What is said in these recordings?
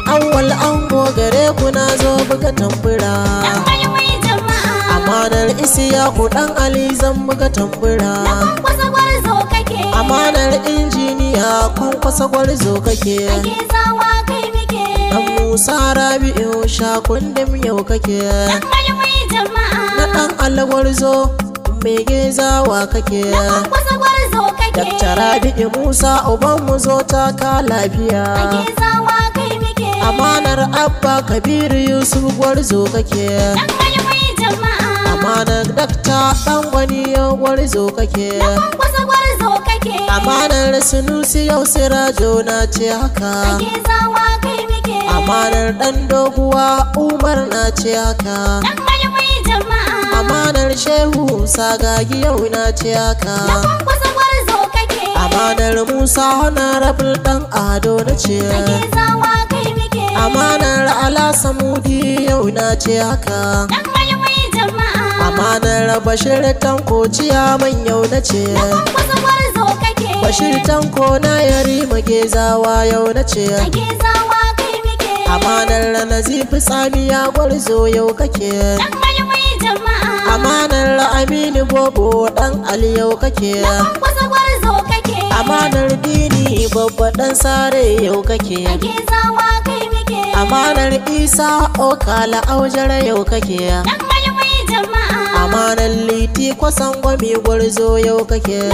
Awwal ango gare ku na zo buga tambura. Amanar Isiyaku dan Ali zan buga tambura. Amanar injiniya kwankwasa gwarzo kake. Dan Musa Rabi'u shakundin yau kake. Na dan Allah gwarzo mai gezawa kake. Dakta Rabi'u Musa uban mu zo ta ka lafiya. Amanar Abba Kabiru Yusuf gwarzo kake. Amanar Dakta dan gwani yau gwarzo kake. Amanar Sunusi yau Sirajo na ce haka. Amanar dan doguwa Umar na ce haka. Amanar Shehu Sagagi yau na ce haka. Amanar Musa Honorable dan Ado na ce. Amanar Ala Samudi yau na ce haka. Amanar Bashir Tanko ciyaman yau na ce. Bashir Tanko na yari magezawa yau na ce. Amanar Nazifi Tsamiya gwarzo yau kake. Amanar Aminu Bobo dan Ali yau kake. Amanar Dini babba dan Sare yau kake. Amanar Isa Okala Aujara yau kake. Amanar Liti kwasan gwami gwarzo yau kake.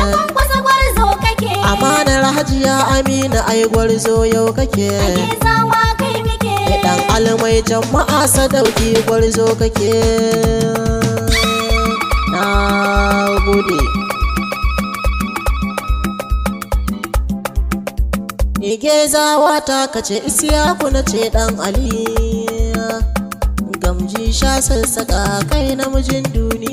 Amanar Hajiya Amina ai gwarzo yau kake. Dan almai jama'a sadauki gwarzo kake. Na gode. Gezawa ta kace Isiyaku na ce dan Ali. Gamji sha sassaka kai namijin duniya.